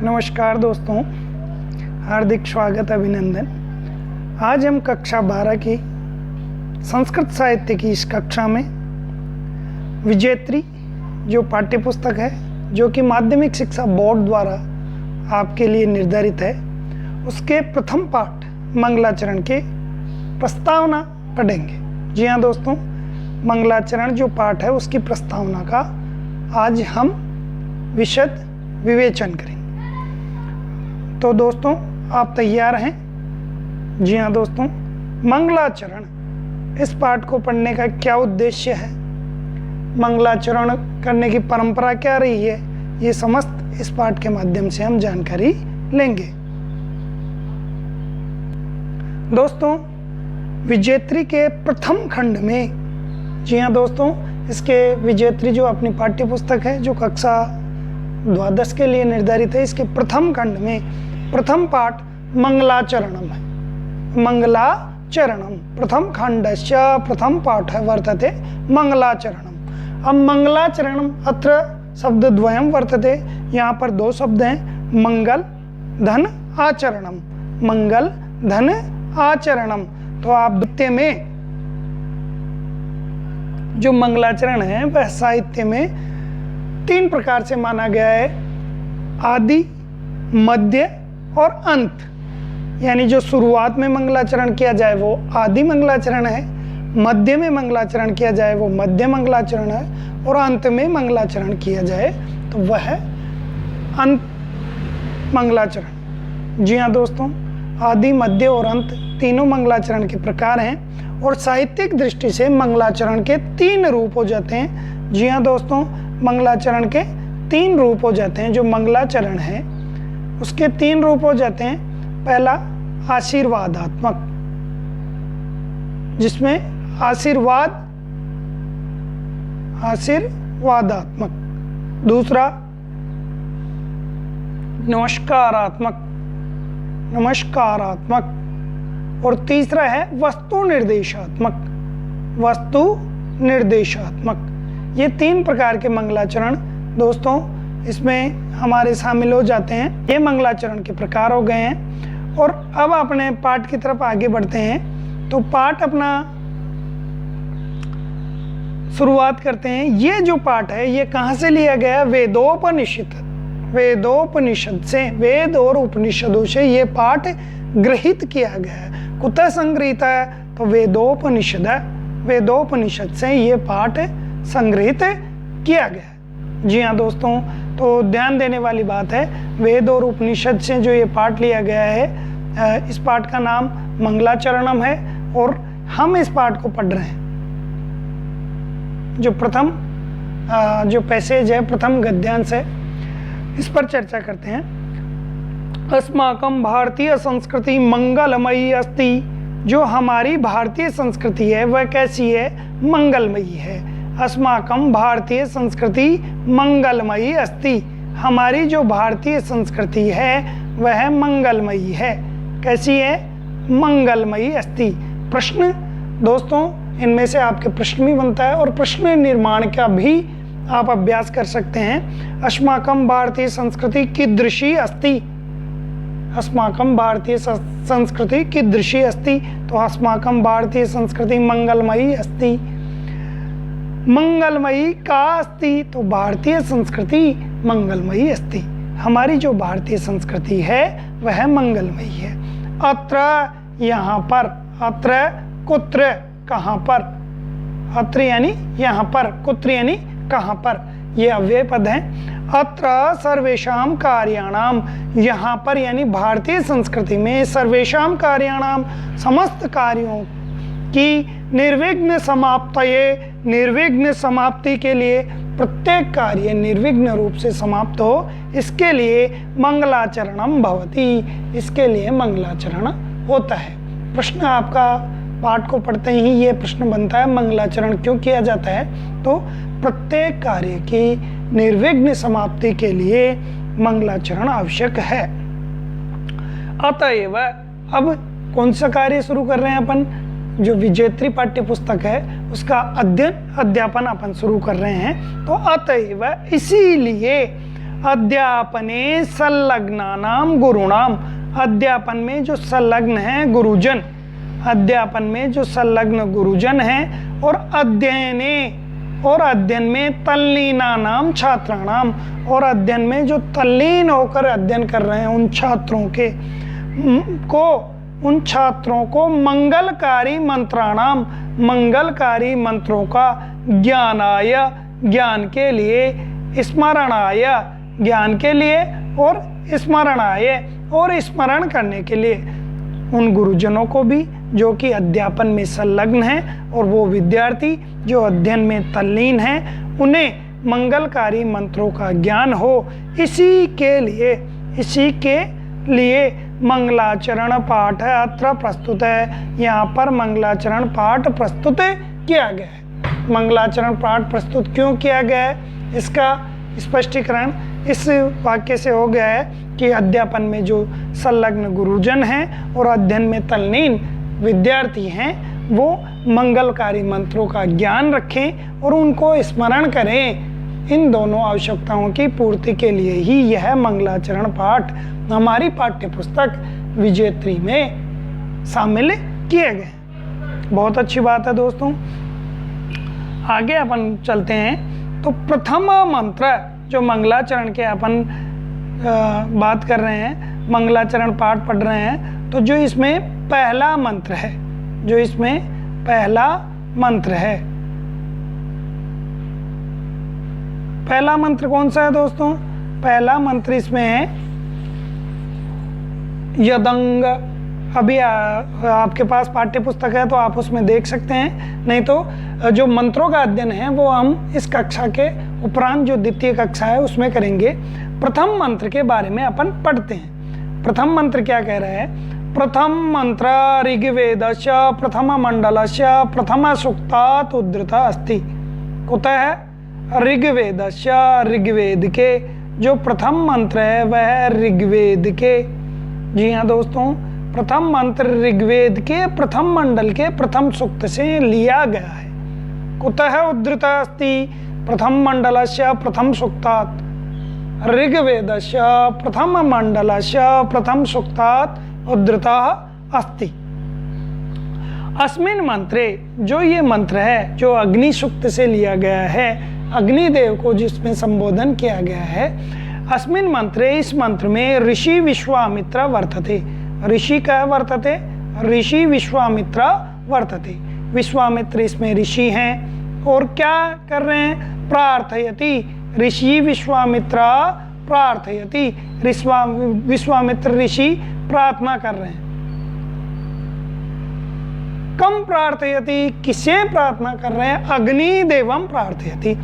नमस्कार दोस्तों, हार्दिक स्वागत अभिनंदन। आज हम कक्षा 12 की संस्कृत साहित्य की इस कक्षा में विजेत्री जो पाठ्य पुस्तक है, जो कि माध्यमिक शिक्षा बोर्ड द्वारा आपके लिए निर्धारित है, उसके प्रथम पाठ मंगलाचरण के प्रस्तावना पढ़ेंगे। जी हाँ दोस्तों, मंगलाचरण जो पाठ है उसकी प्रस्तावना का आज हम विशद विवेचन करेंगे। तो दोस्तों, आप तैयार हैं? जी हाँ दोस्तों, मंगलाचरण इस पाठ को पढ़ने का क्या उद्देश्य है, मंगलाचरण करने की परंपरा क्या रही है, ये समस्त इस पाठ के माध्यम से हम जानकारी लेंगे। दोस्तों, विजेत्री के प्रथम खंड में, जी हाँ दोस्तों, इसके विजेत्री जो अपनी पाठ्य पुस्तक है जो कक्षा 12 के लिए निर्धारित है, इसके प्रथम खंड में प्रथम पाठ मंगलाचरणम है। मंगलाचरणम प्रथम खंडस्य प्रथम पाठ वर्तते मंगलाचरणम। अब मंगलाचरणम अत्र शब्दद्वयं वर्तते, यहाँ पर दो शब्द हैं, मंगल धन आचरणम। मंगल धन आचरणम। तो आप द्वितीय में जो मंगलाचरण है वह साहित्य में 3 प्रकार से माना गया है, आदि, मध्य और अंत। यानी जो शुरुआत में मंगलाचरण किया जाए वो आदि मंगलाचरण है, मध्य में मंगलाचरण किया जाए वो मध्य मंगलाचरण है, और अंत में मंगलाचरण किया जाए तो वह अंत मंगलाचरण। जी हाँ दोस्तों, आदि, मध्य और अंत तीनों मंगलाचरण के प्रकार हैं, और साहित्यिक दृष्टि से मंगलाचरण के 3 रूप हो जाते हैं। जी हाँ दोस्तों, मंगलाचरण के 3 रूप हो जाते हैं। जो मंगलाचरण है उसके 3 रूप हो जाते हैं। पहला आशीर्वादात्मक, जिसमें आशीर्वादात्मक। दूसरा नमस्कारात्मक, और तीसरा है वस्तु निर्देशात्मक। ये 3 प्रकार के मंगलाचरण दोस्तों इसमें हमारे शामिल हो जाते हैं। ये मंगलाचरण के प्रकार हो गए हैं, और अब अपने पाठ की तरफ आगे बढ़ते हैं। तो पाठ अपना शुरुआत करते हैं। ये जो पाठ है ये कहाँ से लिया गया? वेदोपनिषद से, वेद और उपनिषदों से ये पाठ गृहीत किया गया है। कुतः संग्रहित है? तो वेदोपनिषद से ये पाठ संग्रहित किया गया है। जी हाँ दोस्तों, तो ध्यान देने वाली बात है, वेद और उपनिषद से जो ये पाठ लिया गया है, इस पाठ का नाम मंगलाचरणम है, और हम इस पाठ को पढ़ रहे हैं। जो प्रथम जो पैसेज है, प्रथम गद्यांश है, इस पर चर्चा करते हैं। अस्माकं भारतीय संस्कृति मंगलमयी अस्ति। जो हमारी भारतीय संस्कृति है वह कैसी है? मंगलमयी है। अस्माकं भारतीय संस्कृति मंगलमयी अस्ति। हमारी जो भारतीय संस्कृति है वह मंगलमयी है। कैसी है? मंगलमयी अस्ति। प्रश्न दोस्तों, इनमें से आपके प्रश्न भी बनता है, और प्रश्न निर्माण का भी आप अभ्यास कर सकते हैं। अस्माकं भारतीय संस्कृति कीदृशी अस्ति। अस्माकं भारतीय संस्कृति कीदृशी अस्ति। तो अस्माकं भारतीय संस्कृति मंगलमयी अस्ति। मंगलमयी का अस्ति। तो भारतीय संस्कृति मंगलमयी अस्ति। हमारी जो भारतीय संस्कृति है वह मंगलमयी है। अत्र, यहाँ पर, अत्र कुत्र, कहाँ पर, अत्र यानी यहाँ पर, कुत्र यानी कहाँ पर, ये अव्यय पद है। अत्र सर्वेषां कार्याणाम, यहाँ पर यानी भारतीय संस्कृति में सर्वेषां कार्याणाम, समस्त कार्यों की निर्विघ्न समाप्तये, निर्विघ्न समाप्ति के लिए, प्रत्येक कार्य निर्विघ्न रूप से समाप्त हो, इसके लिए मंगलाचरणम भवति, इसके लिए मंगलाचरण होता है। प्रश्न आपका पाठ को पढ़ते ही ये प्रश्न बनता है, मंगलाचरण क्यों किया जाता है? तो प्रत्येक कार्य की निर्विघ्न समाप्ति के लिए मंगलाचरण आवश्यक है। अतएव अब कौन सा कार्य शुरू कर रहे हैं अपन? जो विजेत्री पाठ्य पुस्तक है उसका अध्ययन अध्यापन अपन शुरू कर रहे हैं। तो अतएव इसीलिए अध्यापने संलग्नानाम गुरुणाम, अध्यापन में जो संलग्न है गुरुजन, अध्यापन में जो संलग्न गुरुजन हैं, और अध्ययने, और अध्ययन में तल्लीनानाम छात्राणाम, और अध्ययन में जो तल्लीन होकर अध्ययन कर रहे हैं उन छात्रों को मंगलकारी मंत्राणाम, मंगलकारी मंत्रों का ज्ञानाय, ज्ञान के लिए, स्मरणाय, ज्ञान के लिए, और स्मरणाय, और स्मरण करने के लिए, उन गुरुजनों को भी जो कि अध्यापन में संलग्न हैं और वो विद्यार्थी जो अध्ययन में तल्लीन हैं, उन्हें मंगलकारी मंत्रों का ज्ञान हो, इसी के लिए मंगलाचरण पाठ अत्र प्रस्तुत है। यहाँ पर मंगलाचरण पाठ प्रस्तुत किया गया है। मंगलाचरण पाठ प्रस्तुत क्यों किया गया है, इसका स्पष्टीकरण इस वाक्य से हो गया है कि अध्यापन में जो संलग्न गुरुजन हैं और अध्ययन में तल्लीन विद्यार्थी हैं, वो मंगलकारी मंत्रों का ज्ञान रखें और उनको स्मरण करें। इन दोनों आवश्यकताओं की पूर्ति के लिए ही यह मंगलाचरण पाठ हमारी पाठ्य पुस्तक विजेत्री में शामिल किए गए। बहुत अच्छी बात है दोस्तों। आगे अपन चलते हैं। तो प्रथम मंत्र, जो मंगलाचरण के अपन बात कर रहे हैं, मंगलाचरण पाठ पढ़ रहे हैं, तो जो इसमें पहला मंत्र है, जो इसमें पहला मंत्र है, पहला मंत्र कौन सा है दोस्तों? पहला मंत्र इसमें है यदंग। अभी आपके पास पाठ्य पुस्तक है तो आप उसमें देख सकते हैं, नहीं तो जो मंत्रों का अध्ययन है वो हम इस कक्षा के उपरांत जो द्वितीय कक्षा है उसमें करेंगे। प्रथम मंत्र के बारे में अपन पढ़ते हैं। प्रथम मंत्र क्या कह रहा है? प्रथम मंत्र ऋग्वेदस्य प्रथम मंडलस्य प्रथम सूक्तात् उद्धृत अस्ति। कुतः है? ऋग्वेदस्य, ऋग्वेद के जो प्रथम मंत्र है वह ऋग्वेद के, जी हाँ दोस्तों, प्रथम मंत्र ऋग्वेद के प्रथम मंडल के प्रथम सूक्त से लिया गया है। कुतः उद्धृत अस्ति? प्रथम मंडलस्य प्रथम सूक्तात्, ऋग्वेदस्य प्रथम मंडलस्य प्रथम सूक्तात् उद्धृतः अस्ति। अस्मिन् मंत्रे, जो ये मंत्र है जो अग्नि सूक्त से लिया गया है, अग्निदेव को जिसमें संबोधन किया गया है, अस्मिन् मंत्रे, इस मंत्र में ऋषि विश्वामित्र वर्तते। ऋषि क्या वर्तते? ऋषि विश्वामित्र वर्तते। विश्वामित्र इसमें ऋषि हैं और क्या कर रहे हैं? प्रार्थयति। ऋषि विश्वामित्र प्रार्थयति। विश्वामित्र ऋषि प्रार्थना कर रहे हैं। कम प्रार्थयति, किसे प्रार्थना कर रहे हैं? अग्निदेवम प्रार्थयति।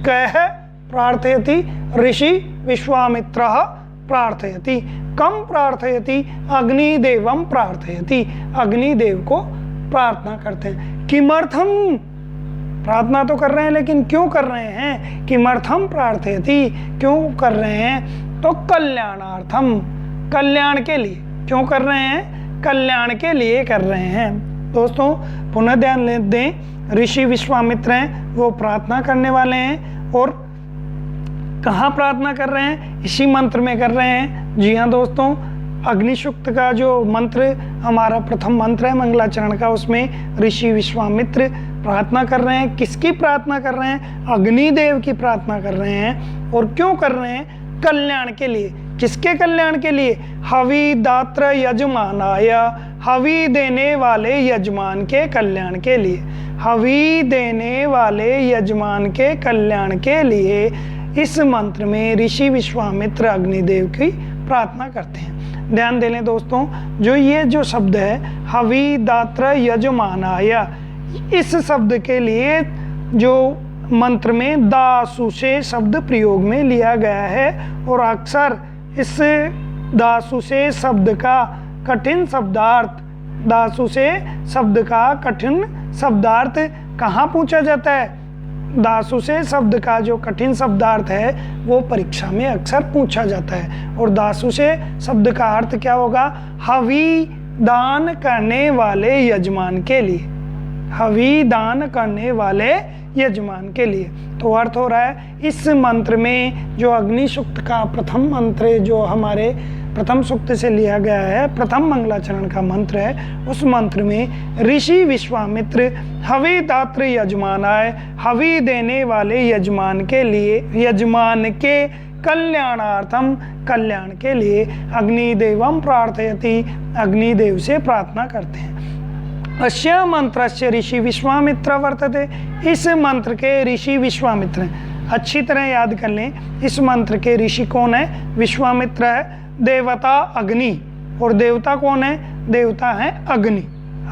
कह प्रार्थयति? ऋषि विश्वामित्र प्रार्थयति। कम प्रार्थयति? अग्निदेवम प्रार्थयति। अग्निदेव को प्रार्थना करते हैं। किमर्थम? प्रार्थना तो कर रहे हैं लेकिन क्यों कर रहे हैं? किमर्थम प्रार्थयति, क्यों कर रहे हैं? तो कल्याणार्थम, कल्याण के लिए। क्यों कर रहे हैं? कल्याण के लिए कर रहे हैं। दोस्तों पुनः ध्यान दें, ऋषि विश्वामित्र हैं, वो प्रार्थना करने वाले हैं और कहाँ प्रार्थना कर रहे हैं? इसी मंत्र में कर रहे हैं। जी हाँ दोस्तों, अग्निसूक्त का जो मंत्र हमारा प्रथम मंत्र है मंगलाचरण का, उसमें ऋषि विश्वामित्र प्रार्थना कर रहे हैं। किसकी प्रार्थना कर रहे हैं? अग्निदेव की प्रार्थना कर रहे हैं। और क्यों कर रहे हैं? कल्याण के लिए। किसके कल्याण के लिए? हवि दात्र यजमानाय, हवि देने वाले यजमान के कल्याण के लिए। हवि देने वाले यजमान के कल्याण के लिए इस मंत्र में ऋषि विश्वामित्र अग्निदेव की प्रार्थना करते हैं। ध्यान दे लें दोस्तों, जो ये जो शब्द है हवि दात्र यजमानाय, इस शब्द के लिए जो मंत्र में दासु से शब्द प्रयोग में लिया गया है और अक्सर इस दासु से शब्द का कठिन शब्दार्थ, दासु से शब्द का कठिन शब्दार्थ कहाँ पूछा जाता है? दासु से शब्द का जो कठिन शब्दार्थ है वो परीक्षा में अक्सर पूछा जाता है। और दासु से शब्द का अर्थ क्या होगा? हवि दान करने वाले यजमान के लिए। हवि दान करने वाले यजमान के लिए। तो अर्थ हो रहा है इस मंत्र में जो अग्नि सूक्त का प्रथम मंत्र है, जो हमारे प्रथम सूक्त से लिया गया है, प्रथम मंगलाचरण का मंत्र है, उस मंत्र में ऋषि विश्वामित्र हवि दात्र यजमानाय, हवि देने वाले यजमान के लिए, यजमान के कल्याणार्थम, कल्याण के लिए अग्निदेवम प्रार्थयति, अग्निदेव से प्रार्थना करते हैं। अस्य मंत्रस्य ऋषि विश्वामित्र वर्तते, इस मंत्र के ऋषि विश्वामित्र हैं। अच्छी तरह याद कर लें, इस मंत्र के ऋषि कौन है? विश्वामित्र है। देवता अग्नि, और देवता कौन है? देवता है अग्नि।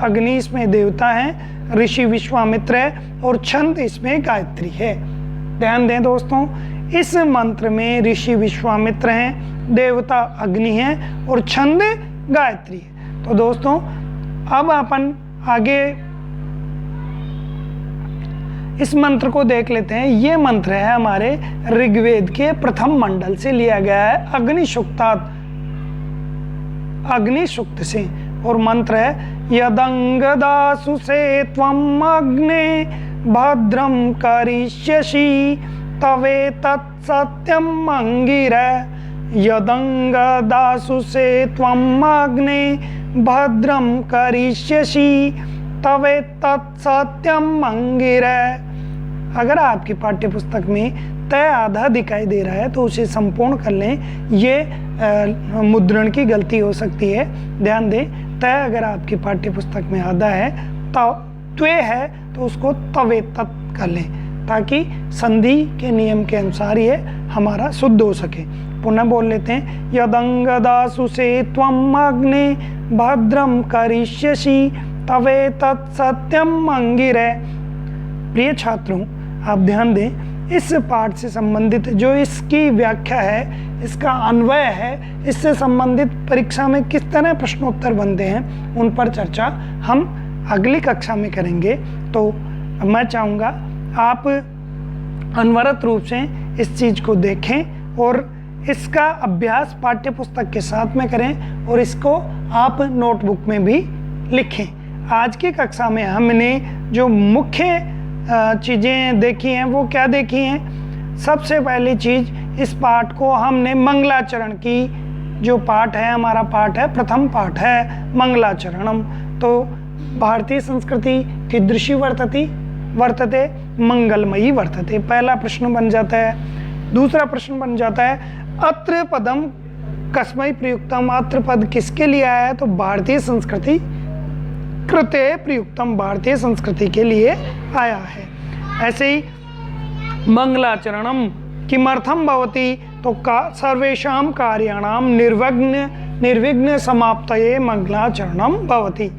अग्नि इसमें देवता है, ऋषि विश्वामित्र है, और छंद इसमें गायत्री है। ध्यान दें दोस्तों, इस मंत्र में ऋषि विश्वामित्र हैं, देवता अग्नि है, और छंद गायत्री है। तो दोस्तों अब अपन आगे इस मंत्र को देख लेते हैं। ये मंत्र है हमारे ऋग्वेद के प्रथम मंडल से लिया गया है, अग्नि सूक्त से, और मंत्र है यदंगदासु से त्वम अग्ने भद्रम करिष्यसि तवे तत्सत्यम अंगिरा, यदंगदासु से त्वम अग्ने भद्रम करिष्यसि तवे तत्सत्यम अंगिरा। अगर आपकी पाठ्य पुस्तक में तय आधा दिखाई दे रहा है तो उसे संपूर्ण कर लें, ये मुद्रण की गलती हो सकती है। ध्यान दें, तय अगर आपकी पाठ्य पुस्तक में आधा है, त्वे है तो उसको तवे तत् कर लें, ताकि संधि के नियम के अनुसार ये हमारा शुद्ध हो सके। पुनः बोल लेते हैं, यदंगदासु से त्वम अग्ने भद्रम करिष्यसि तवे तत्सत्यम अंगिरे। प्रिय छात्रों, आप ध्यान दें, इस पाठ से संबंधित जो इसकी व्याख्या है, इसका अन्वय है, इससे संबंधित परीक्षा में किस तरह प्रश्नोत्तर बनते हैं, उन पर चर्चा हम अगली कक्षा में करेंगे। तो मैं चाहूँगा आप अनवरत रूप से इस चीज़ को देखें और इसका अभ्यास पाठ्य पुस्तक के साथ में करें, और इसको आप नोटबुक में भी लिखें। आज की कक्षा में हमने जो मुख्य चीज़ें देखी हैं वो क्या देखी हैं? सबसे पहली चीज़, इस पाठ को हमने मंगलाचरण की, जो पाठ है हमारा पाठ है, प्रथम पाठ है मंगलाचरणम। तो भारतीय संस्कृति कीदृशी वर्तते, मंगलमयी वर्तते, पहला प्रश्न बन जाता है। दूसरा प्रश्न बन जाता है, अत्र पदम कस्मै प्रयुक्तम, अत्र पद किसके लिए आया है? तो भारतीय संस्कृति कृते प्रयुक्तम, भारतीय संस्कृति के लिए आया है। ऐसे ही मंगलाचरणम किमर्थम भवति, तो सर्वेषां कार्याणाम निर्विघ्न समाप्तये मंगलाचरणम भवति।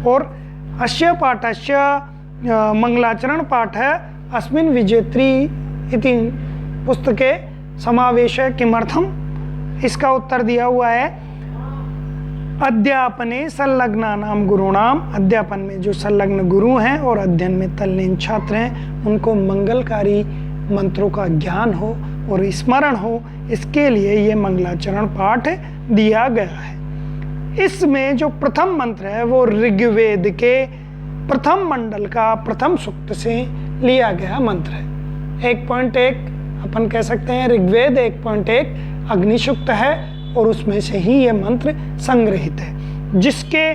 और अस्य पाठस्य मंगलाचरण पाठ है अस्मिन् विजेत्री इति पुस्तके समावेश किमर्थम, इसका उत्तर दिया हुआ है अध्यापने संलग्नानाम गुरुणाम, अध्यापन में जो संलग्न गुरु हैं और अध्ययन में तल्लीन छात्र हैं, उनको मंगलकारी मंत्रों का ज्ञान हो और स्मरण हो, इसके लिए ये मंगलाचरण पाठ दिया गया है। इसमें जो प्रथम मंत्र है वो ऋग्वेद के प्रथम मंडल का प्रथम सूक्त से लिया गया मंत्र है। 1.1 अपन कह सकते हैं ऋग्वेद, 1.1 अग्नि सूक्त है, और उसमें से ही ये मंत्र संग्रहित है। जिसके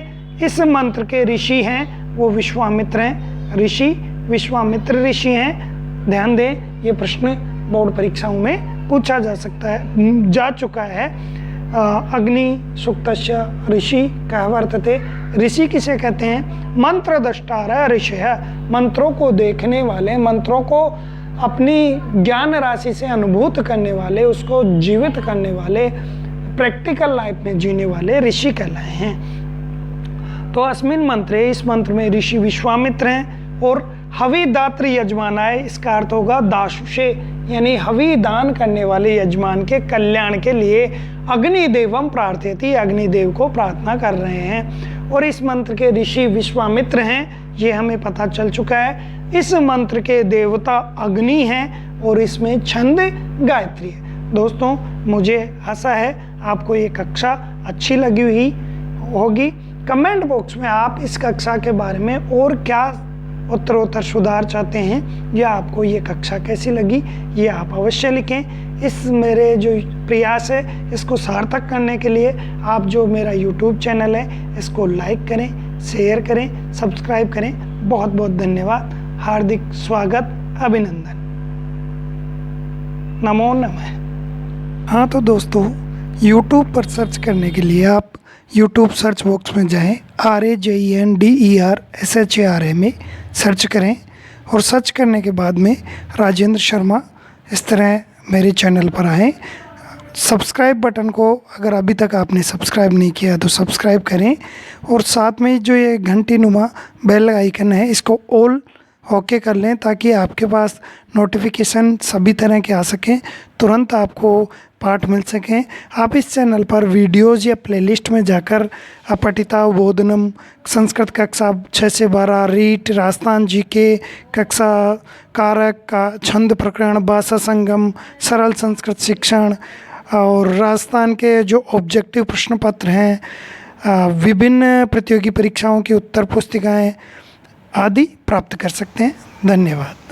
इस मंत्र के ऋषि हैं वो विश्वामित्र हैं, ऋषि विश्वामित्र ऋषि हैं। ध्यान दें, ये प्रश्न बोर्ड परीक्षाओं में पूछा जा चुका है। अग्नि सूक्तस्य ऋषि कह वर्तते, ऋषि किसे कहते हैं? मंत्र दष्टार ऋषि है, मंत्रों को देखने वाले, मंत्रों को अपनी ज्ञान राशि से अनुभूत करने वाले, उसको जीवित करने वाले, प्रैक्टिकल लाइफ में जीने वाले ऋषि कहलाए हैं। तो अस्मिन मंत्रे, इस मंत्र में ऋषि विश्वामित्र हैं, और हवि दात्र यजमानाय, इसका अर्थ होगा दाशुषे, यानी हवि दान करने वाले यजमान के कल्याण के लिए अग्निदेवम प्रार्थयति, अग्निदेव को प्रार्थना कर रहे हैं। और इस मंत्र के ऋषि विश्वामित्र हैं, ये हमें पता चल चुका है। इस मंत्र के देवता अग्नि हैं, और इसमें छंद गायत्री है। दोस्तों, मुझे आशा है आपको ये कक्षा अच्छी लगी हुई होगी। कमेंट बॉक्स में आप इस कक्षा के बारे में और क्या उत्तरोत्तर सुधार चाहते हैं या आपको ये कक्षा कैसी लगी ये आप अवश्य लिखें। इस मेरे जो प्रयास है इसको सार्थक करने के लिए आप जो मेरा YouTube चैनल है इसको लाइक करें, शेयर करें, सब्सक्राइब करें। बहुत बहुत धन्यवाद, हार्दिक स्वागत, अभिनंदन, नमो नमः। हाँ तो दोस्तों, YouTube पर सर्च करने के लिए आप YouTube सर्च बॉक्स में जाएं, RAJENDERSHARA में सर्च करें और सर्च करने के बाद में राजेंद्र शर्मा इस तरह मेरे चैनल पर आएँ। सब्सक्राइब बटन को अगर अभी तक आपने सब्सक्राइब नहीं किया तो सब्सक्राइब करें और साथ में जो ये घंटी नुमा बेल आइकन है इसको ऑल ओके कर लें ताकि आपके पास नोटिफिकेशन सभी तरह के आ सकें, तुरंत आपको पाठ मिल सकें। आप इस चैनल पर वीडियोज़ या प्लेलिस्ट में जाकर अपठिता बोधनम, संस्कृत कक्षा 6 से 12, रीट, राजस्थान जीके, कक्षा कारक का छंद प्रकरण, भाषा संगम, सरल संस्कृत शिक्षण और राजस्थान के जो ऑब्जेक्टिव प्रश्न पत्र हैं, विभिन्न प्रतियोगी परीक्षाओं की उत्तर पुस्तिकाएँ आदि प्राप्त कर सकते हैं। धन्यवाद।